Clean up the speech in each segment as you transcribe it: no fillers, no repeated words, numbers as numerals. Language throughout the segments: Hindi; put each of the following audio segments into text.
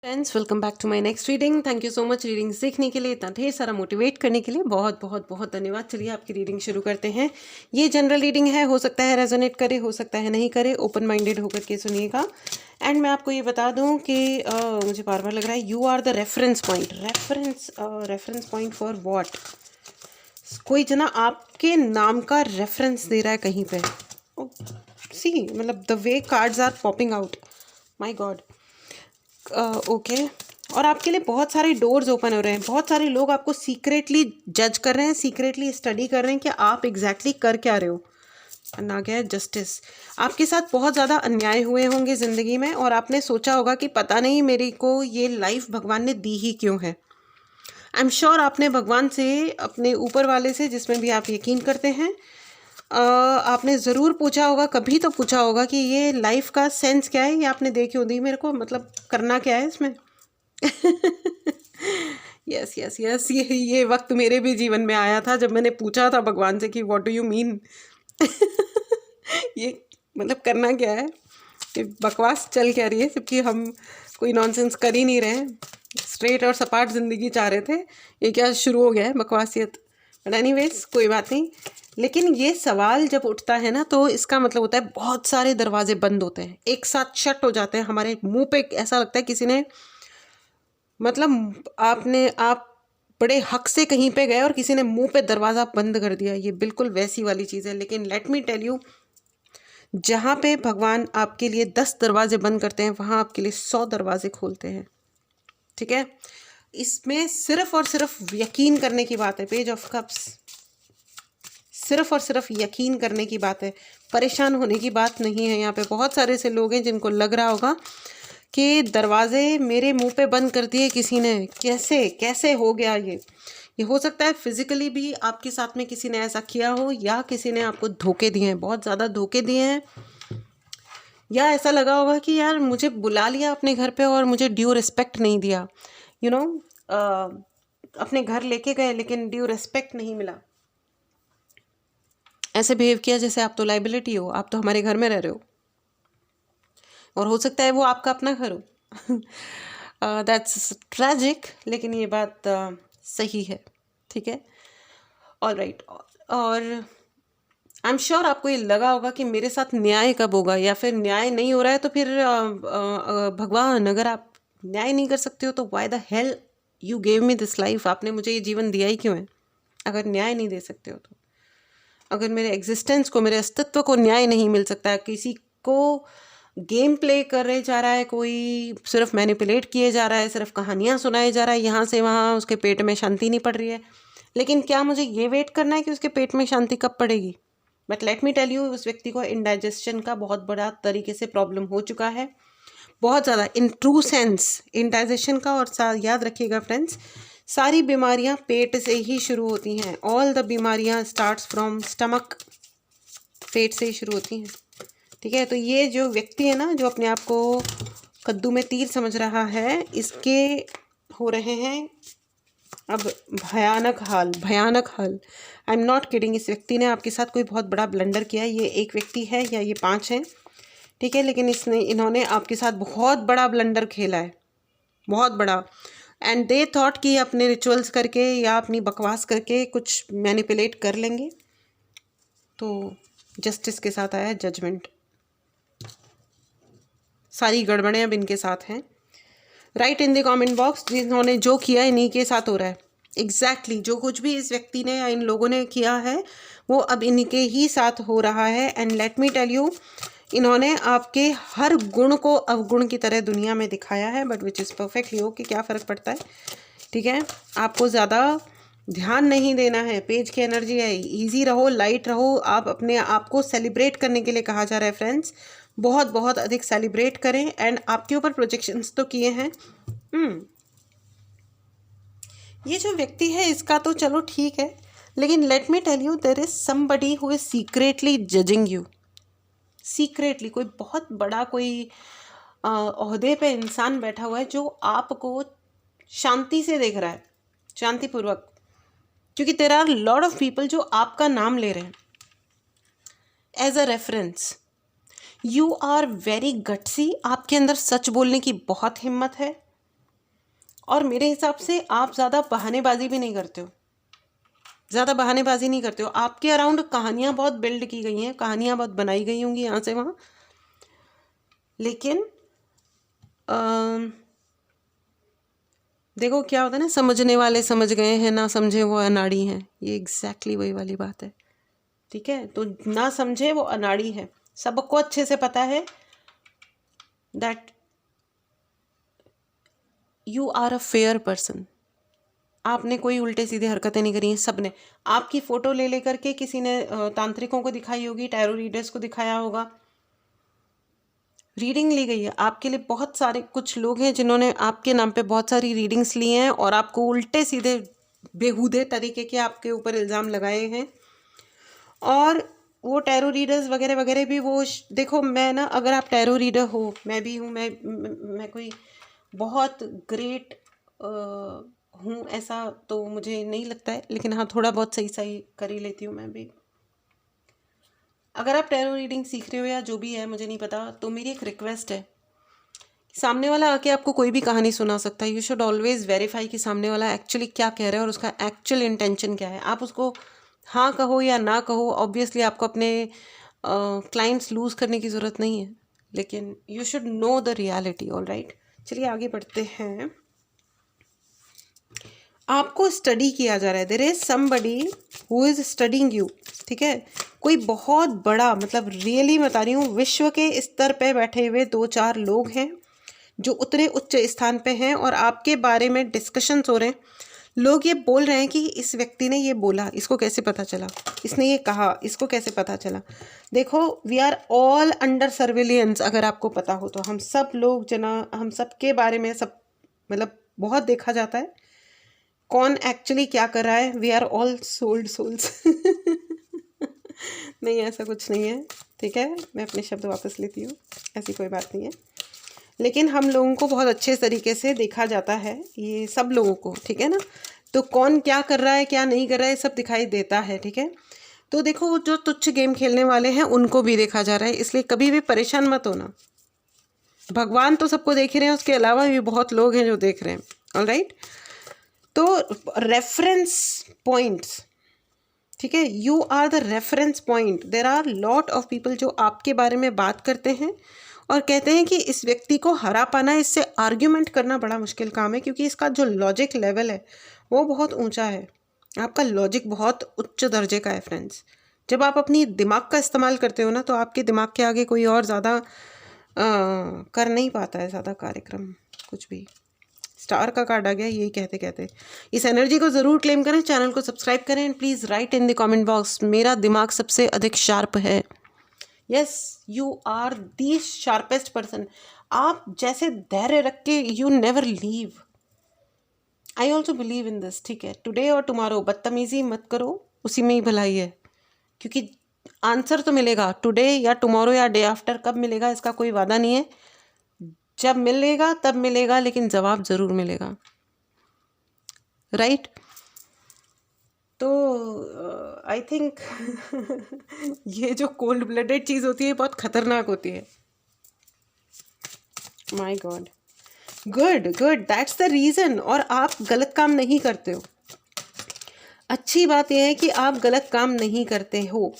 Friends, welcome back to my next reading. Thank you so much reading सीखने के लिए, इतना ढेर सारा मोटिवेट करने के लिए बहुत बहुत बहुत धन्यवाद। चलिए आपकी रीडिंग शुरू करते हैं। ये जनरल रीडिंग है, हो सकता है रेजोनेट करे, हो सकता है नहीं करे। ओपन माइंडेड होकर के सुनिएगा। एंड मैं आपको ये बता दूं कि मुझे बार बार लग रहा है you are the reference point. Reference point for what? कोई जना आपके नाम का रेफरेंस दे रहा है कहीं पे। सी मतलब the way cards are popping out, my god. Okay और आपके लिए बहुत सारे डोर्स ओपन हो रहे हैं। बहुत सारे लोग आपको सीक्रेटली जज कर रहे हैं, सीक्रेटली स्टडी कर रहे हैं कि आप एग्जैक्टली कर क्या रहे हो। ना गया जस्टिस। आपके साथ बहुत ज़्यादा अन्याय हुए होंगे ज़िंदगी में और आपने सोचा होगा कि पता नहीं मेरे को ये लाइफ भगवान ने दी ही क्यों है। आई एम श्योर आपने भगवान से, अपने ऊपर वाले से जिसमें भी आप यकीन करते हैं, आपने ज़रूर पूछा होगा, कभी तो पूछा होगा कि ये लाइफ का सेंस क्या है, ये आपने दे क्यों दी मेरे को, मतलब करना क्या है इसमें। यस यस यस, ये वक्त मेरे भी जीवन में आया था जब मैंने पूछा था भगवान से कि व्हाट डू यू मीन। ये मतलब करना क्या है, कि बकवास चल क्या रही है, जबकि हम कोई नॉनसेंस कर ही नहीं रहे हैं, स्ट्रेट और सपाट ज़िंदगी चाह रहे थे। ये क्या शुरू हो गया है बकवासियत। बट एनीवेज कोई बात नहीं। लेकिन ये सवाल जब उठता है ना, तो इसका मतलब होता है बहुत सारे दरवाजे बंद होते हैं, एक साथ शट हो जाते हैं हमारे मुंह पे। ऐसा लगता है किसी ने, मतलब आप बड़े हक से कहीं पे गए और किसी ने मुंह पे दरवाज़ा बंद कर दिया। ये बिल्कुल वैसी वाली चीज़ है। लेकिन लेट मी टेल यू, जहाँ पे भगवान आपके लिए 10 दरवाजे बंद करते हैं, वहाँ आपके लिए 100 दरवाजे खोलते हैं। ठीक है, इसमें सिर्फ और सिर्फ यकीन करने की बात है। पेज ऑफ कप्स, सिर्फ और सिर्फ यकीन करने की बात है, परेशान होने की बात नहीं है। यहाँ पे बहुत सारे ऐसे लोग हैं जिनको लग रहा होगा कि दरवाजे मेरे मुंह पे बंद कर दिए किसी ने, कैसे कैसे हो गया ये हो सकता है फिजिकली भी आपके साथ में किसी ने ऐसा किया हो, या किसी ने आपको धोखे दिए हैं, बहुत ज़्यादा धोखे दिए हैं। या ऐसा लगा होगा कि यार मुझे बुला लिया अपने घर पे और मुझे ड्यू रिस्पेक्ट नहीं दिया, यू नो, अपने घर लेके गए लेकिन ड्यू रिस्पेक्ट नहीं मिला। ऐसे बिहेव किया जैसे आप तो लाइबिलिटी हो, आप तो हमारे घर में रह रहे हो, और हो सकता है वो आपका अपना घर हो। दैट्स ट्रैजिक, लेकिन ये बात सही है। ठीक है, ऑल राइट। और आई एम श्योर आपको ये लगा होगा कि मेरे साथ न्याय कब होगा, या फिर न्याय नहीं हो रहा है तो फिर भगवान, अगर आप न्याय नहीं कर सकते हो तो why the hell you gave me this life, आपने मुझे ये जीवन दिया ही क्यों है, अगर न्याय नहीं दे सकते हो तो। अगर मेरे एग्जिस्टेंस को, मेरे अस्तित्व को न्याय नहीं मिल सकता है, किसी को गेम प्ले करे जा रहा है, कोई सिर्फ मैनिपुलेट किए जा रहा है, सिर्फ कहानियाँ सुनाए जा रहा है यहाँ से वहाँ, उसके पेट में शांति नहीं पड़ रही है, लेकिन क्या मुझे ये वेट करना है कि उसके पेट में शांति कब पड़ेगी? But let me tell you, उस व्यक्ति को इंडाइजेशन का बहुत बड़ा तरीके से प्रॉब्लम हो चुका है, बहुत ज़्यादा, इन ट्रू सेंस इंडाइजेशन का। और याद रखिएगा फ्रेंड्स, सारी बीमारियां पेट से ही शुरू होती हैं। ऑल द बीमारियां स्टार्ट्स फ्रॉम स्टमक, पेट से ही शुरू होती हैं। ठीक है, तो ये जो व्यक्ति है ना, जो अपने आप को कद्दू में तीर समझ रहा है, इसके हो रहे हैं अब भयानक हाल, भयानक हाल। I am not kidding. इस व्यक्ति ने आपके साथ कोई बहुत बड़ा ब्लंडर किया है। ये एक व्यक्ति है या ये 5 हैं, ठीक है, लेकिन इन्होंने आपके साथ बहुत बड़ा ब्लंडर खेला है, बहुत बड़ा। एंड दे थॉट कि अपने रिचुअल्स करके या अपनी बकवास करके कुछ मैनिपुलेट कर लेंगे, तो जस्टिस के साथ आया जजमेंट। सारी गड़बड़ें अब इनके साथ हैं। Right in the comment box, जिन्होंने जो किया इन्हीं के साथ हो रहा है। एग्जैक्टली जो कुछ भी इस व्यक्ति ने या इन लोगों ने किया है, वो अब इनके ही साथ हो रहा है। And let me tell you, इन्होंने आपके हर गुण को अवगुण की तरह दुनिया में दिखाया है, but which is perfectly okay, क्या फ़र्क पड़ता है। ठीक है, आपको ज़्यादा ध्यान नहीं देना है। पेज की एनर्जी है, इजी रहो, लाइट रहो। आप अपने आप को सेलिब्रेट करने के लिए कहा जा रहा है फ्रेंड्स, बहुत बहुत अधिक सेलिब्रेट करें। एंड आपके ऊपर प्रोजेक्शंस तो किए हैं। ये जो व्यक्ति है इसका तो चलो ठीक है, लेकिन let me tell you, there is somebody who is secretly judging you. Secretly कोई बहुत बड़ा, कोई ओहदे पे इंसान बैठा हुआ है जो आपको शांति से देख रहा है, शांतिपूर्वक, क्योंकि there are lot of people जो आपका नाम ले रहे हैं as a reference. You are very gutsy, आपके अंदर सच बोलने की बहुत हिम्मत है। और मेरे हिसाब से आप ज़्यादा बहानेबाजी भी नहीं करते हो, ज़्यादा बहानेबाजी नहीं करते हो। आपके अराउंड कहानियाँ बहुत बिल्ड की गई हैं, कहानियाँ बहुत बनाई गई होंगी यहाँ से वहाँ, लेकिन देखो क्या होता है ना, समझने वाले समझ गए हैं, ना समझे वो अनाड़ी हैं। ये एग्जैक्टली वही वाली बात है, ठीक है। तो ना समझे वो अनाड़ी है। सबको अच्छे से पता है that you are a fair person. आपने कोई उल्टे सीधे हरकतें नहीं करी हैं। सबने आपकी फ़ोटो ले लेकर के किसी ने तांत्रिकों को दिखाई होगी, टैरो रीडर्स को दिखाया होगा, रीडिंग ली गई है आपके लिए। बहुत सारे कुछ लोग हैं जिन्होंने आपके नाम पे बहुत सारी रीडिंग्स ली हैं और आपको उल्टे सीधे बेहूदे तरीके के आपके ऊपर इल्ज़ाम लगाए हैं। और वो टैरो रीडर्स वगैरह वगैरह भी वो देखो, मैं ना, अगर आप टैरो रीडर हो, मैं भी हूँ, मैं कोई बहुत ग्रेट हूँ ऐसा तो मुझे नहीं लगता है, लेकिन हाँ थोड़ा बहुत सही सही कर ही लेती हूँ मैं भी। अगर आप टैरो रीडिंग सीख रहे हो या जो भी है मुझे नहीं पता, तो मेरी एक रिक्वेस्ट है, सामने वाला आके आपको कोई भी कहानी सुना सकता है। यू शुड ऑलवेज वेरीफाई कि सामने वाला एक्चुअली क्या कह रहा है और उसका एक्चुअल इंटेंशन क्या है। आप उसको हाँ कहो या ना कहो, ऑब्वियसली आपको अपने क्लाइंट्स लूज़ करने की ज़रूरत नहीं है, लेकिन you should know the reality. All right, चलिए आगे बढ़ते हैं। आपको स्टडी किया जा रहा है, there is somebody who is studying you, ठीक है। कोई बहुत बड़ा, मतलब रियली बता रही हूँ, विश्व के स्तर पे बैठे हुए 2-4 लोग हैं जो उतने उच्च स्थान पे हैं और आपके बारे में डिस्कशंस हो रहे हैं। लोग ये बोल रहे हैं कि इस व्यक्ति ने ये बोला, इसको कैसे पता चला, इसने ये कहा, इसको कैसे पता चला। देखो, we are all under surveillance. अगर आपको पता हो तो हम सब लोग हम सब के बारे में सब, मतलब बहुत देखा जाता है कौन एक्चुअली क्या कर रहा है। We are all sold souls. नहीं, ऐसा कुछ नहीं है, ठीक है, मैं अपने शब्द वापस लेती हूँ, ऐसी कोई बात नहीं है। लेकिन हम लोगों को बहुत अच्छे तरीके से देखा जाता है, ये सब लोगों को, ठीक है ना। तो कौन क्या कर रहा है, क्या नहीं कर रहा है, सब दिखाई देता है, ठीक है। तो देखो, जो तुच्छ गेम खेलने वाले हैं उनको भी देखा जा रहा है, इसलिए कभी भी परेशान मत होना। भगवान तो सबको देख रहे हैं, उसके अलावा भी बहुत लोग हैं जो देख रहे हैं। ऑलराइट, तो रेफरेंस पॉइंट्स, ठीक है, you are the reference point. There are lot of people जो आपके बारे में बात करते हैं और कहते हैं कि इस व्यक्ति को हरा पाना, इससे आर्ग्यूमेंट करना बड़ा मुश्किल काम है, क्योंकि इसका जो लॉजिक लेवल है वो बहुत ऊंचा है। आपका लॉजिक बहुत उच्च दर्जे का है फ्रेंड्स। जब आप अपनी दिमाग का इस्तेमाल करते हो ना, तो आपके दिमाग के आगे कोई और ज़्यादा कर नहीं पाता है ज़्यादा कार्यक्रम कुछ भी। स्टार का कार्ड आ गया यही कहते कहते। इस एनर्जी को ज़रूर क्लेम करें, चैनल को सब्सक्राइब करें and please write in the comment box, मेरा दिमाग सबसे अधिक शार्प है। Yes, you are the sharpest person. आप जैसे धैर्य रख के you never leave. I also believe in this, ठीक है। टुडे और टुमारो बदतमीजी मत करो, उसी में ही भलाई है, क्योंकि आंसर तो मिलेगा टुडे या टुमारो या डे आफ्टर। कब मिलेगा इसका कोई वादा नहीं है, जब मिलेगा तब मिलेगा, लेकिन जवाब ज़रूर मिलेगा, राइट। तो आई थिंक ये जो कोल्ड ब्लडेड चीज़ होती है बहुत खतरनाक होती है। My God, good good, that's the reason. और आप गलत काम नहीं करते हो। अच्छी बात यह है कि आप गलत काम नहीं करते हो।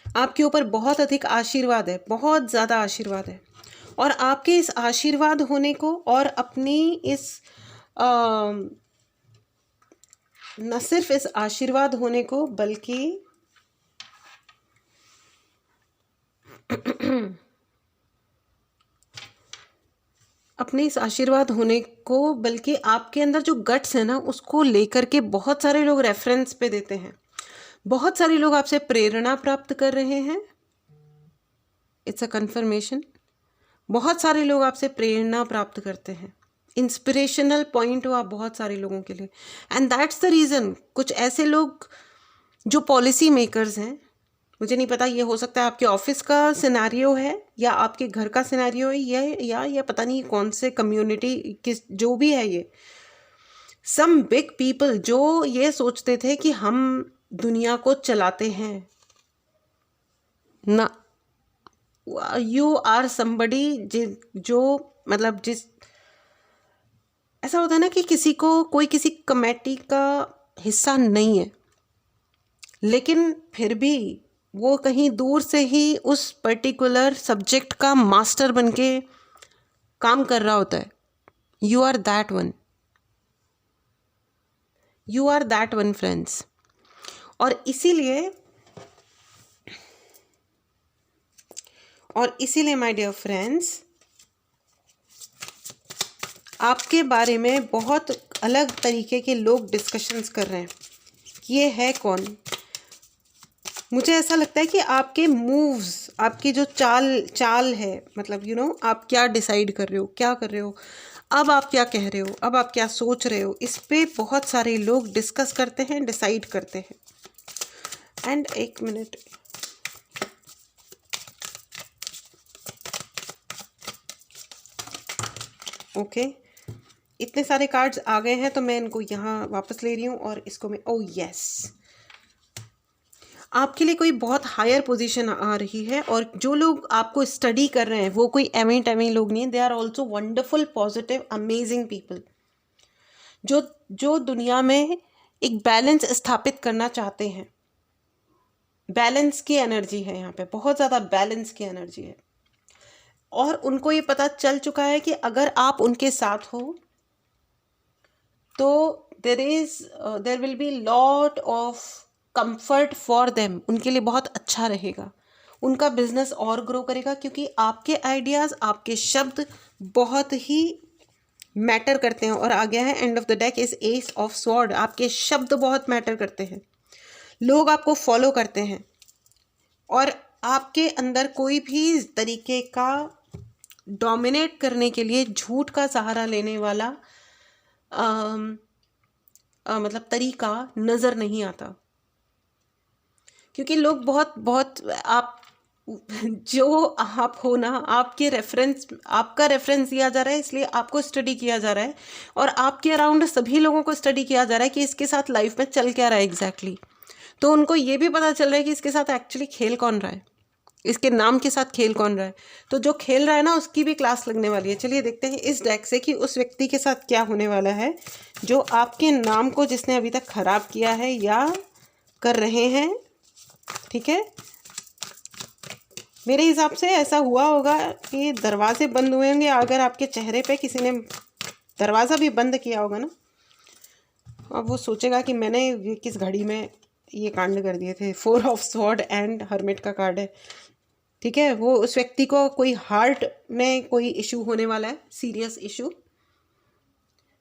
आपके ऊपर बहुत अधिक आशीर्वाद है, बहुत ज़्यादा आशीर्वाद है। और आपके इस आशीर्वाद होने को और अपनी इस न सिर्फ इस आशीर्वाद होने को, बल्कि अपने इस आशीर्वाद होने को, बल्कि आपके अंदर जो गट्स है ना, उसको लेकर के बहुत सारे लोग रेफरेंस पे देते हैं। बहुत सारे लोग आपसे प्रेरणा प्राप्त कर रहे हैं। It's a conformation. बहुत सारे लोग आपसे प्रेरणा प्राप्त करते हैं। इंस्पिरेशनल पॉइंट हो आप बहुत सारे लोगों के लिए, एंड दैट्स द रीज़न। कुछ ऐसे लोग जो पॉलिसी मेकर्स हैं, मुझे नहीं पता, ये हो सकता है आपके ऑफिस का सिनेरियो है या आपके घर का सिनेरियो है, या पता नहीं कौन से कम्युनिटी किस, जो भी है, ये सम बिग पीपल जो ये सोचते थे कि हम दुनिया को चलाते हैं ना। यू आर समबडी जो, मतलब जिस, ऐसा होता है ना कि किसी को कोई किसी कमेटी का हिस्सा नहीं है, लेकिन फिर भी वो कहीं दूर से ही उस पर्टिकुलर सब्जेक्ट का मास्टर बनके काम कर रहा होता है। You are that one, you are that one friends. और इसीलिए माय डियर फ्रेंड्स, आपके बारे में बहुत अलग तरीके के लोग डिस्कशंस कर रहे हैं। ये है कौन? मुझे ऐसा लगता है कि आपके मूव्स, आपकी जो चाल है, मतलब आप क्या डिसाइड कर रहे हो, क्या कर रहे हो, अब आप क्या कह रहे हो, अब आप क्या सोच रहे हो, इस पे बहुत सारे लोग डिस्कस करते हैं, डिसाइड करते हैं। एंड एक मिनट, ओके, इतने सारे कार्ड्स आ गए हैं तो मैं इनको यहाँ वापस ले रही हूँ और इसको मैं, ओह यस, आपके लिए कोई बहुत हायर पोजीशन आ रही है। और जो लोग आपको स्टडी कर रहे हैं वो कोई एवें लोग नहीं है, they are also wonderful, positive, amazing people, जो दुनिया में एक बैलेंस स्थापित करना चाहते हैं। बैलेंस की एनर्जी है यहाँ पे, बहुत ज़्यादा बैलेंस की एनर्जी है। और उनको ये पता चल चुका है कि अगर आप उनके साथ हो तो there will be lot of comfort for them, उनके लिए बहुत अच्छा रहेगा, उनका बिजनेस और ग्रो करेगा, क्योंकि आपके आइडियाज़, आपके शब्द बहुत ही मैटर करते हैं। और आ गया है end of the deck is S of sword, आपके शब्द बहुत मैटर करते हैं, लोग आपको फॉलो करते हैं, और आपके अंदर कोई भी तरीके का डोमिनेट करने के लिए झूठ का सहारा लेने वाला मतलब तरीका नज़र नहीं आता। क्योंकि लोग बहुत आप जो आप हो ना, आपका रेफरेंस दिया जा रहा है, इसलिए आपको स्टडी किया जा रहा है, और आपके अराउंड सभी लोगों को स्टडी किया जा रहा है कि इसके साथ लाइफ में चल क्या रहा है एग्जैक्टली। तो उनको ये भी पता चल रहा है कि इसके साथ एक्चुअली खेल कौन रहा है, इसके नाम के साथ खेल कौन रहा है। तो जो खेल रहा है ना, उसकी भी क्लास लगने वाली है। चलिए देखते हैं इस डेक से कि उस व्यक्ति के साथ क्या होने वाला है जो आपके नाम को, जिसने अभी तक खराब किया है या कर रहे हैं। ठीक है, मेरे हिसाब से ऐसा हुआ होगा कि दरवाजे बंद हुए होंगे, अगर आपके चेहरे पे किसी ने दरवाज़ा भी बंद किया होगा ना, अब वो सोचेगा कि मैंने ये किस घड़ी में ये कांड कर दिए थे। 4 ऑफ स्वॉर्ड एंड हर्मिट का कार्ड है। ठीक है, वो उस व्यक्ति को कोई हार्ट में कोई इशू होने वाला है, सीरियस इशू,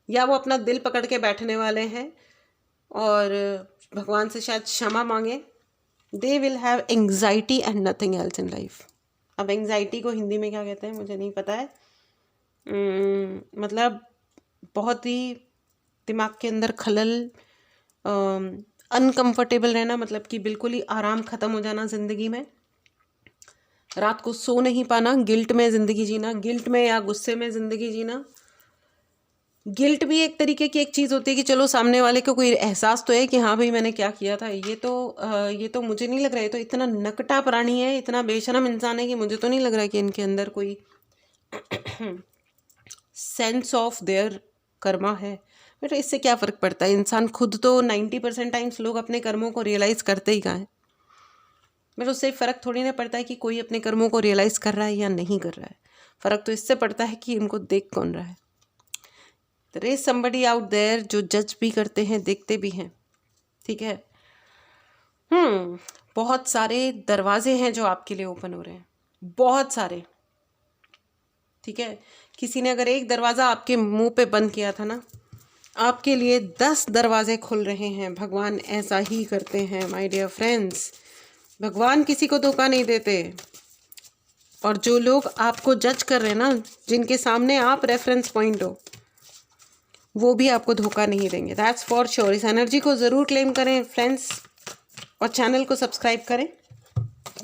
या वो अपना दिल पकड़ के बैठने वाले हैं और भगवान से शायद क्षमा मांगे। They will have anxiety and nothing else in life. अब एंग्जाइटी को हिंदी में क्या कहते हैं मुझे नहीं पता है, मतलब बहुत ही दिमाग के अंदर खलल, अनकंफर्टेबल रहना, मतलब कि बिल्कुल ही आराम ख़त्म हो जाना ज़िंदगी में, रात को सो नहीं पाना, गिल्ट में ज़िंदगी जीना, गिल्ट में या गुस्से में ज़िंदगी जीना। गिल्ट भी एक तरीके की एक चीज़ होती है कि चलो सामने वाले को कोई एहसास तो है कि हाँ भाई मैंने क्या किया था, ये तो मुझे नहीं लग रहा है, तो इतना नकटा प्राणी है, इतना बेशरम इंसान है कि मुझे तो नहीं लग रहा है कि इनके अंदर कोई सेंस ऑफ देयर कर्मा है। बट इससे क्या फ़र्क पड़ता है, इंसान खुद तो 90% टाइम्स लोग अपने कर्मों को रियलाइज़ करते ही कहाँ हैं। बट उससे फ़र्क थोड़ी ना पड़ता है कि कोई अपने कर्मों को रियलाइज़ कर रहा है या नहीं कर रहा है। फ़र्क तो इससे पड़ता है कि इनको देख कौन रहा है। There is somebody out there जो जज भी करते हैं, देखते भी हैं। ठीक है, बहुत सारे दरवाजे हैं जो आपके लिए ओपन हो रहे हैं, बहुत सारे। ठीक है, किसी ने अगर एक दरवाज़ा आपके मुंह पे बंद किया था ना, आपके लिए 10 दरवाजे खुल रहे हैं। भगवान ऐसा ही करते हैं माय डियर फ्रेंड्स, भगवान किसी को धोखा नहीं देते। और जो लोग आपको जज कर रहे हैं ना, जिनके सामने आप रेफरेंस पॉइंट हो, वो भी आपको धोखा नहीं देंगे, दैट्स फॉर श्योर। इस एनर्जी को ज़रूर क्लेम करें फ्रेंड्स, और चैनल को सब्सक्राइब करें।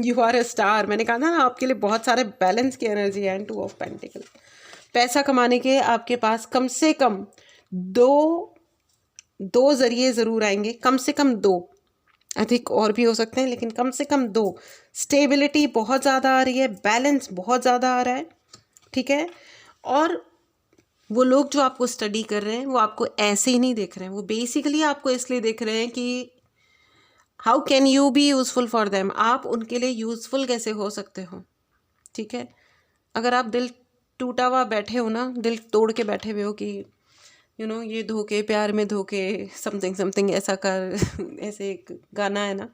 यू आर अ स्टार, मैंने कहा था ना आपके लिए बहुत सारे बैलेंस की एनर्जी है। 2 ऑफ पेंटिकल, पैसा कमाने के आपके पास कम से कम दो ज़रिए ज़रूर आएंगे, कम से कम 2, अधिक और भी हो सकते हैं लेकिन कम से कम 2। स्टेबिलिटी बहुत ज़्यादा आ रही है, बैलेंस बहुत ज़्यादा आ रहा है। ठीक है, और वो लोग जो आपको स्टडी कर रहे हैं वो आपको ऐसे ही नहीं देख रहे हैं, वो बेसिकली आपको इसलिए देख रहे हैं कि how can you B useful for them, आप उनके लिए यूज़फुल कैसे हो सकते हो। ठीक है, अगर आप दिल टूटा हुआ बैठे हो ना, दिल तोड़ के बैठे हुए हो कि ये धोखे प्यार में धोखे समथिंग समथिंग ऐसा कर ऐसे एक गाना है ना,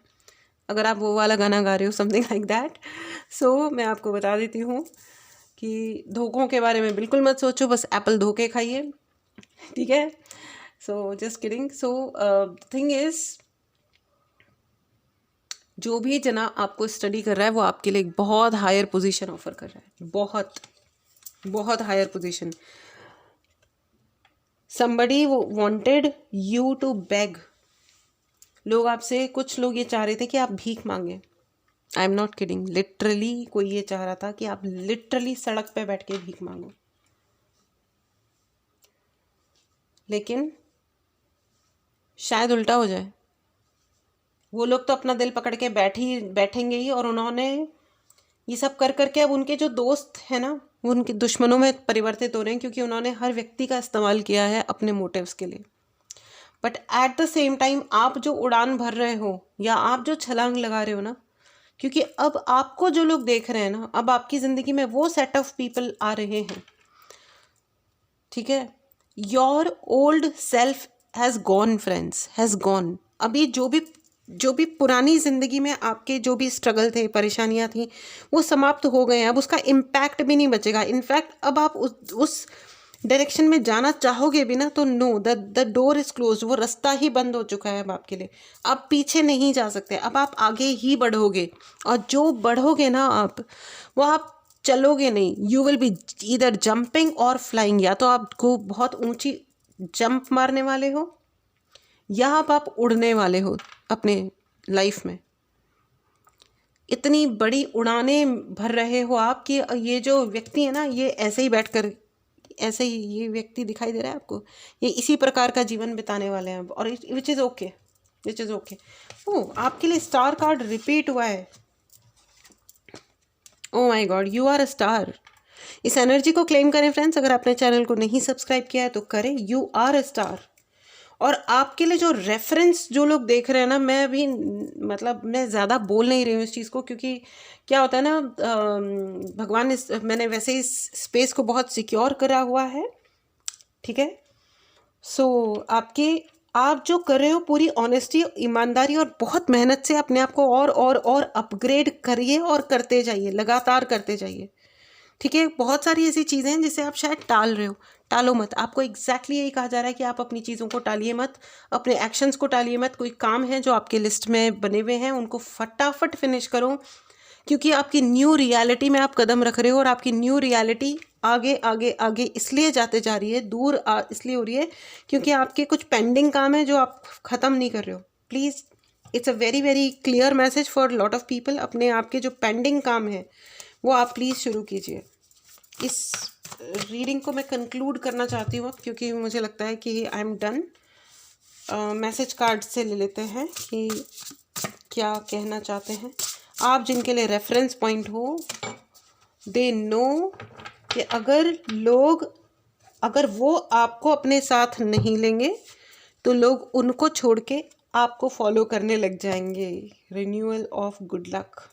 अगर आप वो वाला गाना गा रहे हो समथिंग लाइक दैट, सो मैं आपको बता देती हूँ कि धोखों के बारे में बिल्कुल मत सोचो, बस एप्पल धोके खाइए। ठीक है, so just kidding. So thing is, जो भी जना आपको स्टडी कर रहा है वो आपके लिए एक बहुत हायर पोजीशन ऑफर कर रहा है, बहुत बहुत higher position. somebody wanted you to beg, लोग आपसे, कुछ लोग ये चाह रहे थे कि आप भीख मांगे। आई एम नॉट किडिंग, लिटरली कोई ये चाह रहा था कि आप लिटरली सड़क पे बैठ के भीख मांगो। लेकिन शायद उल्टा हो जाए, वो लोग तो अपना दिल पकड़ के बैठेंगे ही, और उन्होंने ये सब कर करके अब उनके जो दोस्त हैं ना वो उनके दुश्मनों में परिवर्तित हो रहे हैं, क्योंकि उन्होंने हर व्यक्ति का इस्तेमाल किया है अपने मोटिव्स के लिए। But at the same time आप जो उड़ान भर रहे हो या आप जो छलांग लगा रहे हो ना, क्योंकि अब आपको जो लोग देख रहे हैं ना, अब आपकी ज़िंदगी में वो सेट ऑफ पीपल आ रहे हैं। ठीक है, your old self has gone friends, has gone. अभी जो भी पुरानी ज़िंदगी में आपके जो भी स्ट्रगल थे, परेशानियां थी, वो समाप्त हो गए हैं। अब उसका इम्पैक्ट भी नहीं बचेगा। इनफैक्ट अब आप उस डायरेक्शन में जाना चाहोगे भी ना तो no, the door is close, वो रास्ता ही बंद हो चुका है अब आपके लिए। आप पीछे नहीं जा सकते, अब आप आगे ही बढ़ोगे, और जो बढ़ोगे ना वो आप चलोगे नहीं, you will be either jumping और फ्लाइंग। या तो आपको बहुत ऊंची जंप मारने वाले हो या आप उड़ने वाले हो अपने लाइफ में। इतनी बड़ी उड़ाने भर रहे हो आप कि ये जो व्यक्ति है ना, ये ऐसे ही बैठकर, ऐसे ही ये व्यक्ति दिखाई दे रहा है आपको, ये इसी प्रकार का जीवन बिताने वाले हैं। और which is okay, which is okay. Oh, आपके लिए स्टार कार्ड रिपीट हुआ है। Oh my god, you are a star. इस एनर्जी को क्लेम करें फ्रेंड्स। अगर आपने चैनल को नहीं सब्सक्राइब किया है तो करें। You are a star. और आपके लिए जो रेफरेंस जो लोग देख रहे हैं ना, मैं अभी मतलब मैं ज़्यादा बोल नहीं रही हूँ इस चीज़ को, क्योंकि क्या होता है ना, भगवान मैंने वैसे ही स्पेस को बहुत सिक्योर करा हुआ है। ठीक है, सो आप जो कर रहे हो पूरी ऑनेस्टी, ईमानदारी और बहुत मेहनत से अपने आप को और अपग्रेड करिए और करते जाइए, लगातार करते जाइए। ठीक है, बहुत सारी ऐसी चीज़ें हैं जिसे आप शायद टाल रहे हो, टालो मत। आपको एग्जैक्टली यही कहा जा रहा है कि आप अपनी चीज़ों को टालिए मत, अपने एक्शंस को टालिए मत। कोई काम है जो आपके लिस्ट में बने हुए हैं, उनको फटाफट फिनिश करो, क्योंकि आपकी न्यू रियलिटी में आप कदम रख रहे हो, और आपकी न्यू रियलिटी आगे आगे आगे इसलिए जाते जा रही है, दूर इसलिए हो रही है क्योंकि आपके कुछ पेंडिंग काम है जो आप ख़त्म नहीं कर रहे हो। Please, it's a very very clear message for lot of people. अपने आपके जो पेंडिंग काम है वो आप प्लीज़ शुरू कीजिए। इस रीडिंग को मैं कंक्लूड करना चाहती हूँ क्योंकि मुझे लगता है कि I am done. Message card से ले लेते हैं कि क्या कहना चाहते हैं आप, जिनके लिए रेफरेंस पॉइंट हो। दे नो कि अगर वो आपको अपने साथ नहीं लेंगे तो लोग उनको छोड़ के आपको फॉलो करने लग जाएंगे। Renewal of good luck.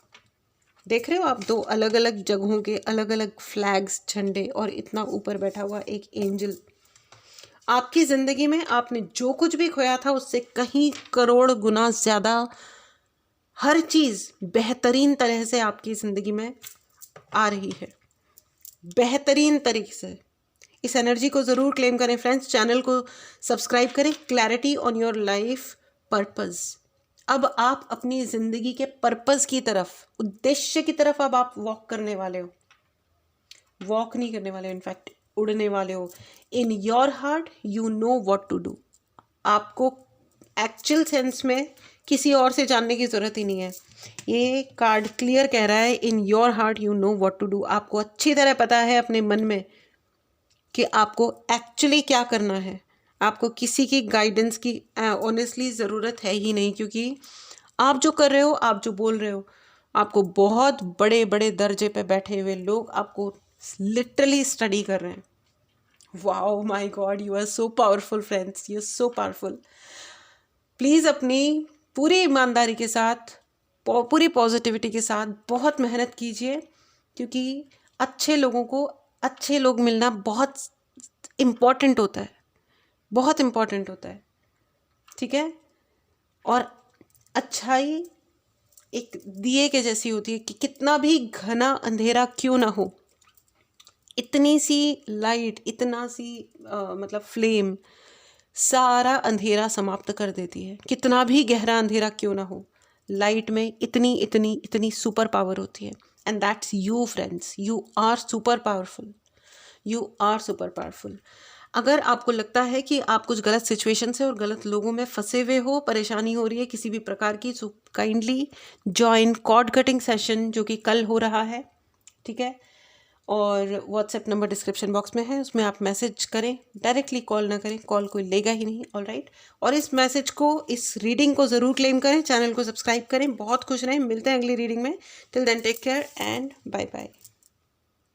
देख रहे हो आप, दो अलग अलग जगहों के अलग अलग फ्लैग्स, झंडे, और इतना ऊपर बैठा हुआ एक एंजल। आपकी ज़िंदगी में आपने जो कुछ भी खोया था उससे कहीं करोड़ गुना ज़्यादा हर चीज़ बेहतरीन तरह से आपकी ज़िंदगी में आ रही है, बेहतरीन तरीके से। इस एनर्जी को ज़रूर क्लेम करें फ्रेंड्स। चैनल को सब्सक्राइब करें। Clarity on your life purpose. अब आप अपनी ज़िंदगी के पर्पस की तरफ, उद्देश्य की तरफ अब आप वॉक करने वाले हो। वॉक नहीं करने वाले, इनफैक्ट उड़ने वाले हो। In your heart you know what to do. आपको एक्चुअल सेंस में किसी और से जानने की ज़रूरत ही नहीं है। ये कार्ड क्लियर कह रहा है, in your heart you know what to do. आपको अच्छी तरह पता है अपने मन में कि आपको एक्चुअली क्या करना है। आपको किसी की गाइडेंस की ऑनेस्टली ज़रूरत है ही नहीं, क्योंकि आप जो कर रहे हो, आप जो बोल रहे हो, आपको बहुत बड़े बड़े दर्जे पे बैठे हुए लोग आपको लिटरली स्टडी कर रहे हैं। Wow my god, you are so powerful friends, you are so powerful. Please अपनी पूरी ईमानदारी के साथ, पूरी पॉजिटिविटी के साथ बहुत मेहनत कीजिए, क्योंकि अच्छे लोगों को अच्छे लोग मिलना बहुत इम्पॉर्टेंट होता है, बहुत इम्पॉर्टेंट होता है, ठीक है। और अच्छाई एक दिए के जैसी होती है कि कितना भी घना अंधेरा क्यों ना हो, इतनी सी लाइट, इतना सी मतलब फ्लेम सारा अंधेरा समाप्त कर देती है। कितना भी गहरा अंधेरा क्यों ना हो, लाइट में इतनी इतनी इतनी सुपर पावर होती है। And that's you friends, you are super powerful, you are super powerful. अगर आपको लगता है कि आप कुछ गलत सिचुएशन से और गलत लोगों में फंसे हुए हो, परेशानी हो रही है किसी भी प्रकार की, so kindly join cord cutting session जो कि कल हो रहा है, ठीक है। और व्हाट्सएप नंबर डिस्क्रिप्शन बॉक्स में है, उसमें आप मैसेज करें, डायरेक्टली कॉल ना करें, कॉल कोई लेगा ही नहीं, ऑलराइट। और इस मैसेज को, इस रीडिंग को ज़रूर क्लेम करें, चैनल को सब्सक्राइब करें। बहुत खुश रहें, मिलते हैं अगली रीडिंग में। Till then take care and bye bye.